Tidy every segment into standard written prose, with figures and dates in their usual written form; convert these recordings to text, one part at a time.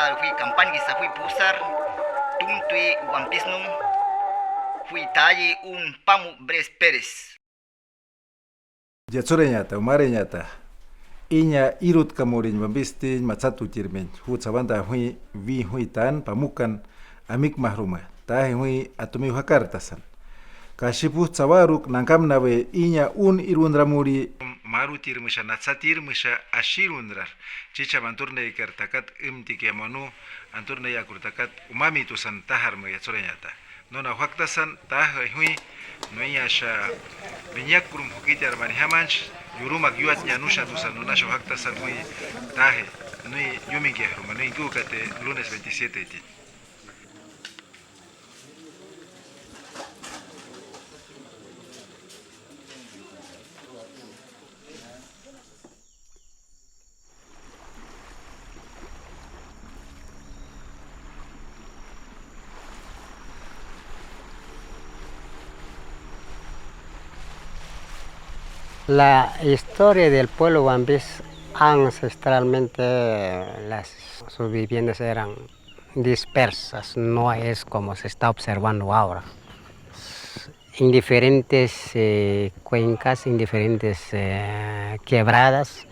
hasta fui campaña que fui pusar tuntui guampisnum fui talle un pamu Bres Pérez. Yatsureñata, umareñata. Iña irut kamurin bambistin matsatu tirmen. Hutsabanda hui vi hui tan pamukan amik mahruma. Tahe hui atumi hakartasan. Kashipu tsawaruk nankam nawe iña un irundramuri maru tirmusha natsatirmusha ashirundrar. Chicha banturne ikartakat imtikiamanu anturne yakurtakat umami tusan taharmu yatsureñata. Nona huaktasan tahe hui noyasha viñakurum hukiti armani hamanch yurumak yuat yanusha tusan nunasho haktasan hui tahe nui yuminki ahruma nui kukate lunes 27 iti. La historia del pueblo Wambis, ancestralmente sus viviendas eran dispersas, no es como se está observando ahora. En diferentes cuencas, en diferentes quebradas,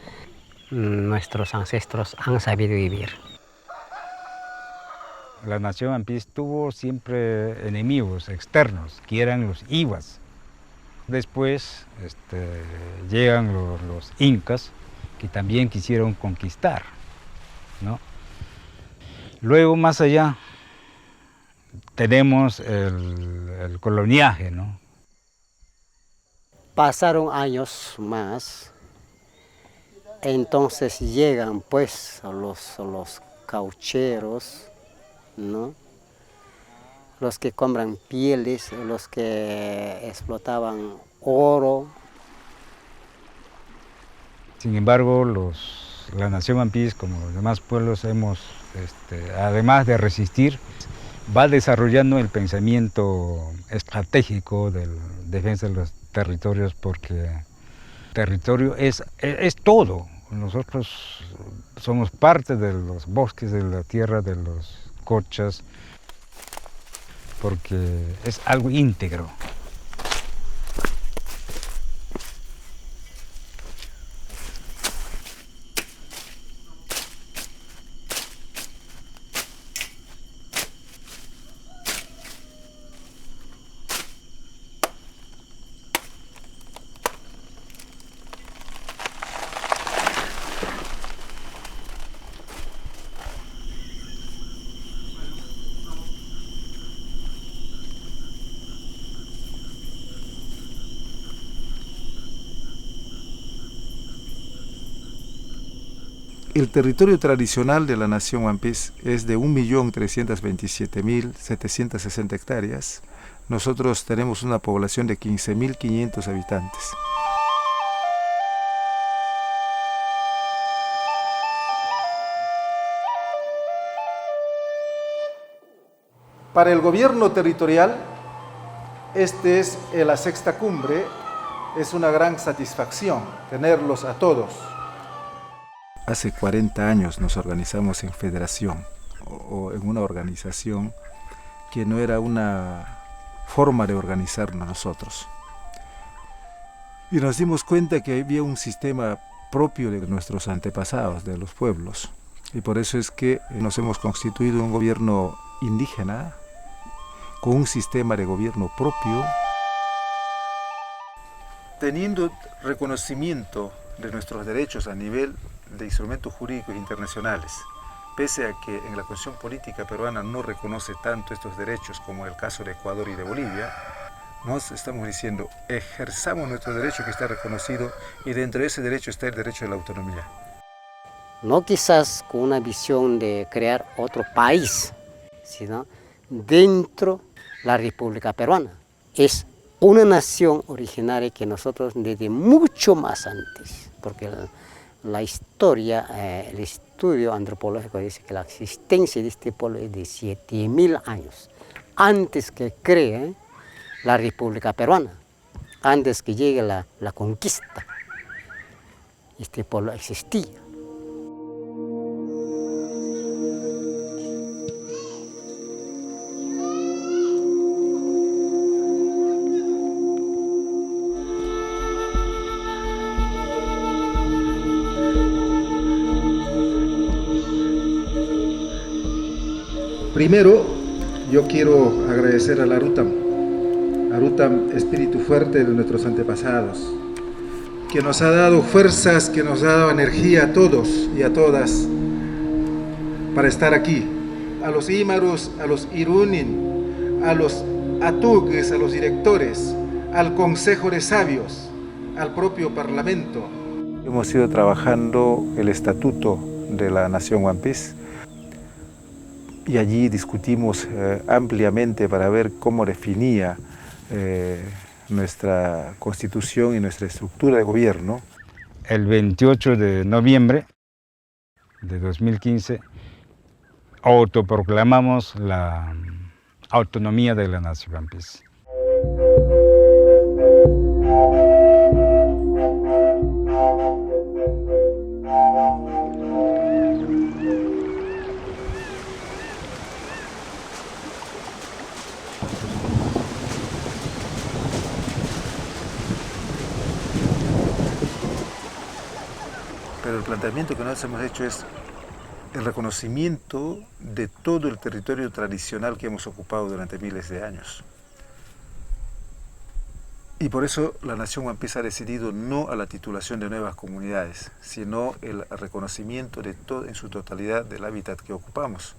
nuestros ancestros han sabido vivir. La nación Ampis tuvo siempre enemigos externos, que eran los Iwas. Después llegan los incas, que también quisieron conquistar, ¿no? Luego, más allá, tenemos el coloniaje, ¿no? Pasaron años más, entonces llegan pues los caucheros, ¿no? Los que compran pieles, los que explotaban oro. Sin embargo, la nación Ampis, como los demás pueblos, además de resistir, va desarrollando el pensamiento estratégico de la defensa de los territorios, porque territorio es todo. Nosotros somos parte de los bosques, de la tierra, de los cochas, porque es algo íntegro. El territorio tradicional de la nación Wampis es de 1.327.760 hectáreas. Nosotros tenemos una población de 15.500 habitantes. Para el gobierno territorial, este es la sexta cumbre, es una gran satisfacción tenerlos a todos. Hace 40 años nos organizamos en federación o en una organización que no era una forma de organizarnos nosotros. Y nos dimos cuenta que había un sistema propio de nuestros antepasados, de los pueblos. Y por eso es que nos hemos constituido un gobierno indígena con un sistema de gobierno propio, teniendo reconocimiento de nuestros derechos a nivel de instrumentos jurídicos internacionales, pese a que en la Constitución política peruana no reconoce tanto estos derechos como el caso de Ecuador y de Bolivia, nos estamos diciendo, ejerzamos nuestro derecho que está reconocido y dentro de ese derecho está el derecho de la autonomía. No quizás con una visión de crear otro país, sino dentro de la República Peruana. Es una nación originaria que nosotros desde mucho más antes, porque la historia, el estudio antropológico dice que la existencia de este pueblo es de 7.000 años, antes que cree la República Peruana, antes que llegue la conquista, este pueblo existía. Primero, yo quiero agradecer al Arutam, espíritu fuerte de nuestros antepasados, que nos ha dado fuerzas, que nos ha dado energía a todos y a todas para estar aquí. A los Imarus, a los Irunin, a los Atugues, a los directores, al Consejo de Sabios, al propio Parlamento. Hemos ido trabajando el estatuto de la Nación One Piece y allí discutimos ampliamente para ver cómo definía nuestra constitución y nuestra estructura de gobierno. El 28 de noviembre de 2015 autoproclamamos la autonomía de la Nación One Piece. Pero el planteamiento que nosotros hemos hecho es el reconocimiento de todo el territorio tradicional que hemos ocupado durante miles de años. Y por eso la Nación One Piece ha decidido no a la titulación de nuevas comunidades, sino el reconocimiento de todo en su totalidad del hábitat que ocupamos.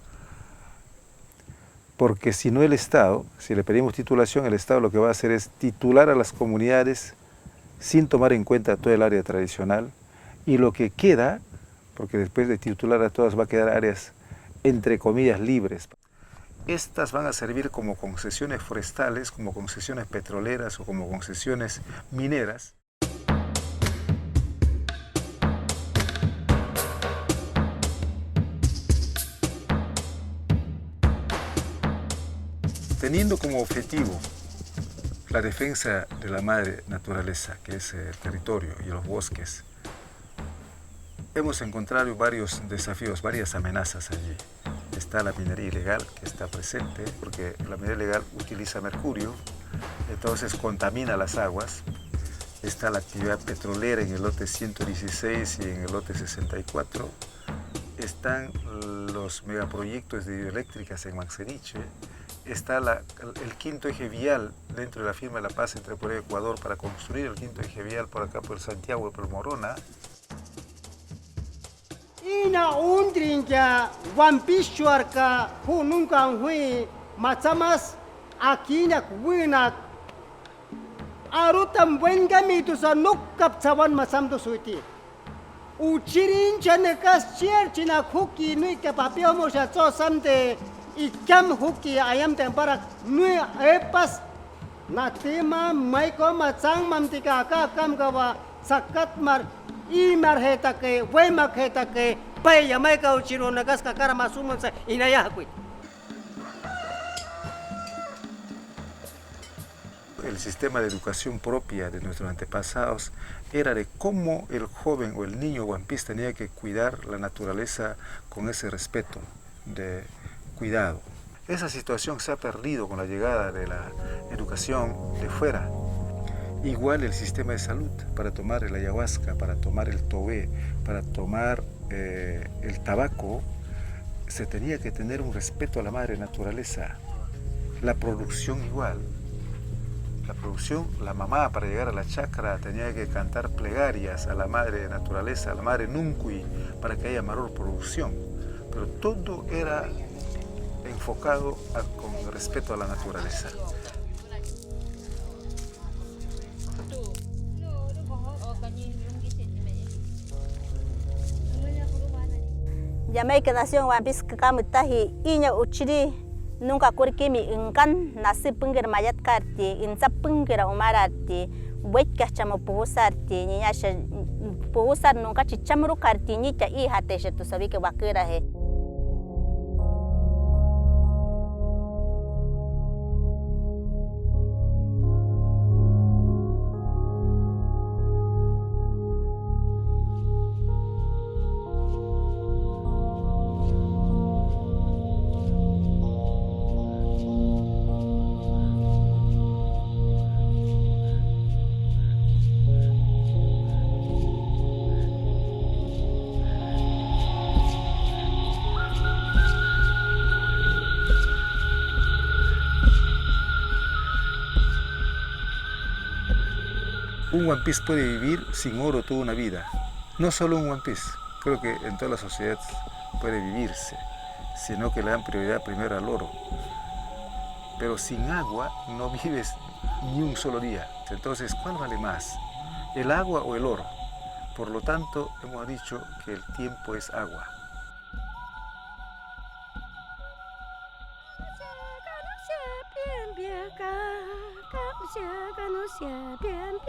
Porque si no el Estado, si le pedimos titulación, el Estado lo que va a hacer es titular a las comunidades sin tomar en cuenta todo el área tradicional, y lo que queda, porque después de titular a todas va a quedar áreas entre comillas libres. Estas van a servir como concesiones forestales, como concesiones petroleras o como concesiones mineras. Teniendo como objetivo la defensa de la madre naturaleza, que es el territorio y los bosques, hemos encontrado varios desafíos, varias amenazas allí. Está la minería ilegal, que está presente, porque la minería ilegal utiliza mercurio, entonces contamina las aguas. Está la actividad petrolera en el lote 116 y en el lote 64. Están los megaproyectos de hidroeléctricas en Manseriche. Está el quinto eje vial dentro de la firma de la paz entre Perú y Ecuador para construir el quinto eje vial por acá, por Santiago y por Morona. Ina undrinja wampishuarka hununga hui machamas akina kuina arutam wengami tu sa nukkap chawan masam tu suiti uchirin chanekas chier china huki nui ke papio mo sa cho samde ikam huki ayam tempara nui epas natima maiko machang mamtika ka kam gawa sakat mar Imar hetake, wemak hetake, paya maika uchiro nagas kakara masumansa inayakuit. El sistema de educación propia de nuestros antepasados era de cómo el joven o el niño One Piece tenía que cuidar la naturaleza con ese respeto de cuidado. Esa situación se ha perdido con la llegada de la educación de fuera. Igual el sistema de salud, para tomar el ayahuasca, para tomar el tobé, para tomar el tabaco, se tenía que tener un respeto a la madre naturaleza. La producción igual. La producción, la mamá para llegar a la chacra tenía que cantar plegarias a la madre naturaleza, a la madre Nuncuy, para que haya mayor producción. Pero todo era enfocado con respeto a la naturaleza. Jamaica Nación One Piece kamutahi inya uchiri nunca kurkimi inkan nasi pungir mayat karti insa pungira umarati buetkas chamo puhusarti niñasha puhusar nunca chichamru karti nicha i hateshe tu sabi que wakira he. un One Piece puede vivir sin oro toda una vida. No solo un One Piece, creo que en todas las sociedades puede vivirse, sino que le dan prioridad primero al oro. Pero sin agua no vives ni un solo día. Entonces, ¿cuál vale más? ¿El agua o el oro? Por lo tanto, hemos dicho que el tiempo es agua. Bien,